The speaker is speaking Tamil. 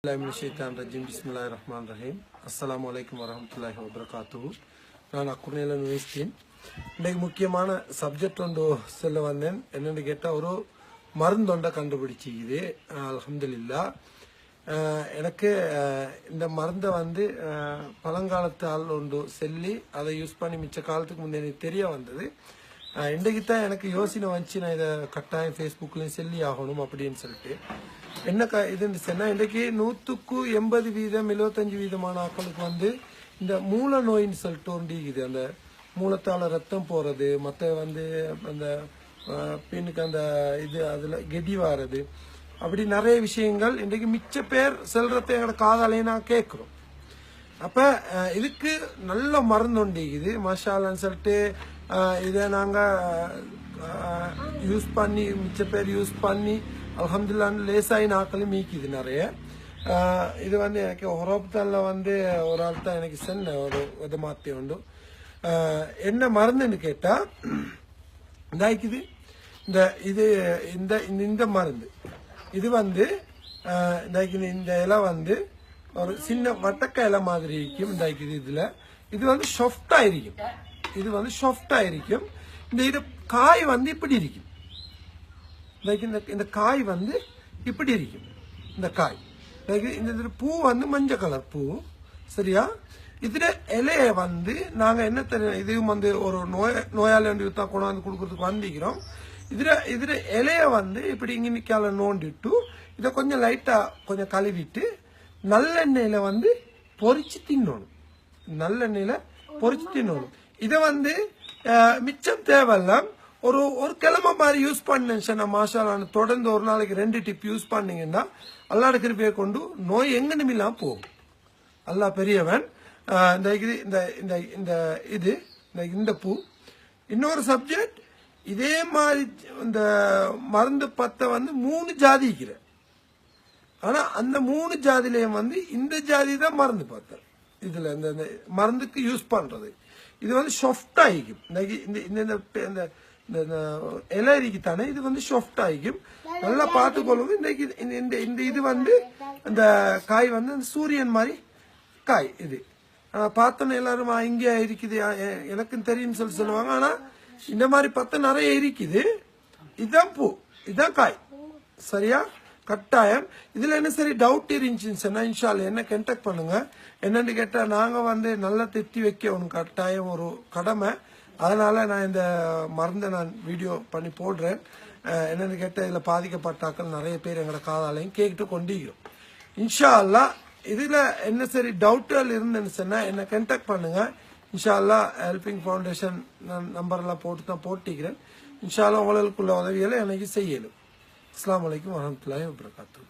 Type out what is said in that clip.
Bismillahirrahmanirrahim. Assalamu alaikum warahmatullahi wabarakatuh. நான் அக்குர்நேல நுவேஸ்தீன். இன்னைக்கு முக்கியமான சப்ஜெக்ட் ஒன்று சொல்ல வந்தேன். என்னென்னு கேட்டால் ஒரு மருந்தொண்டை கண்டுபிடிச்சிக்குது. அல்ஹம்துலில்லாஹ். எனக்கு இந்த மருந்தை பழங்காலத்து ஆள் ஒன்று சொல்லி அதை யூஸ் பண்ணி மிச்ச காலத்துக்கு முன்னே எனக்கு தெரிய வந்தது. இன்றைக்கு தான் எனக்கு யோசனை வந்துச்சு, நான் இதை கட்டாயம் ஃபேஸ்புக்லேயும் சொல்லி ஆகணும் அப்படின்னு சொல்லிட்டு. என்ன இதுன்னு சொன்னால், இன்றைக்கு 100% 75% ஆட்களுக்கு இந்த மூல நோயின்னு சொல்லிட்டு ஒன்றிக்குது. அந்த மூலத்தால் ரத்தம் போகிறது, மற்ற அந்த பெண்ணுக்கு அந்த இது அதில் கெடி வாரது, அப்படி நிறைய விஷயங்கள் இன்றைக்கு மிச்ச பேர் செல்றதை எங்களோட காதாலே நான் கேட்குறோம். அப்போ இதுக்கு நல்ல மருந்து ஒண்டிக்குது மஷாலான்னு சொல்லிட்டு இதை நாங்கள் யூஸ் பண்ணி மிச்ச பேர் யூஸ் பண்ணி அல்ஹம்துலில்லாஹ் லேசாயி நாட்களும் மீக்குது நிறைய. இது எனக்கு ஹொரோப்தானில் ஒரு ஆள் தான் எனக்கு சொன்ன ஒரு விதமாத்தி உண்டு. என்ன மருந்துன்னு கேட்டால் இதாக்குது இந்த இது இந்த இந்த மருந்து இது இந்த இலை ஒரு சின்ன வட்டக்க இலை மாதிரி இருக்கும். இதாக்குது இதில் இது சாஃப்டா இருக்கும். இது சாஃப்டா இருக்கும். இது காய் இப்படி இருக்கும். இந்த காய் இப்படி இருக்கும். இந்த காய் இந்த பூ மஞ்சள் கலர் பூ, சரியா? இதுல இலைய நாங்க என்ன தெரியும், இதுவும் ஒரு நோயாளி தான் கொண்டாந்து கொடுக்கறதுக்கு வந்திக்கிறோம். இதுல இலைய இப்படி இங்க நிக்கால நோண்டிட்டு இதை கொஞ்சம் லைட்டா கொஞ்சம் கழுவிட்டு நல்லெண்ணெயில பொரிச்சு தின்னணும். நல்லெண்ணெயில பொரிச்சு தின்னணும். இதை மிச்சம் தேவையில்ல, ஒரு கிழமை மாதிரி யூஸ் பண்ணேன் மாஷாலான்னு. தொடர்ந்து ஒரு நாளைக்கு 2 டிப் யூஸ் பண்ணீங்கன்னா அல்லாஹ் கிருபையை கொண்டு நோய் எங்கனுமில்லாம் போகும். அல்லாஹ் பெரியவன். இந்த பூ இன்னொரு சப்ஜெக்ட். இதே மாதிரி இந்த மருந்து பத்தை 3 ஜாதி இருக்கிற. ஆனா அந்த 3 ஜாதியிலையும் இந்த ஜாதி தான் மருந்து பத்தை. இதுல இந்த மருந்துக்கு யூஸ் பண்றது இது சாஃப்டா ஆகிக்கும். இந்த இலைக்கு தானே இது சாஃப்ட் ஆகிக்கும். நல்லா பார்த்துக்கொள்ளுங்க. இந்த இது அந்த காய் சூரியன் மாதிரி காய். இது பார்த்தோன்னு எல்லாரும் இங்கே இருக்குது எனக்கும் தெரியும் சொல்லுவாங்க. ஆனா இந்த மாதிரி பத்து நிறைய இருக்குது. இதுதான் பூ, இதுதான் காய், சரியா? கட்டாயம் இதுல என்ன சரி டவுட் இருந்துச்சுன்னா இன்ஷால்லா என்ன கான்டாக்ட் பண்ணுங்க. என்னன்னு கேட்டா நாங்க நல்லா திட்டி வைக்கணும், கட்டாயம் ஒரு கடமை. அதனால நான் இந்த மருந்தை நான் வீடியோ பண்ணி போடுறேன். என்னன்னு கேட்டால் இதில் பாதிக்கப்பட்டாக்கள் நிறைய பேர் எங்களோட காதாலையும் கேட்டு கொண்டிருக்கிறோம். இன்ஷா அல்லா இதில் என்ன சரி டவுட்டுகள் இருந்துன்னு சொன்னால் என்னை கான்டாக்ட் பண்ணுங்க. இன்ஷா அல்லா ஹெல்பிங் ஃபவுண்டேஷன் நம்பர்லாம் போட்டிக்கிறேன். இன்ஷா அல்லா உங்களுக்குள்ள உதவிகளை எனக்கு செய்யலும். அஸ்ஸலாமு அலைக்கும் வரஹ்மத்துல்லாஹி வபரகாத்துஹு.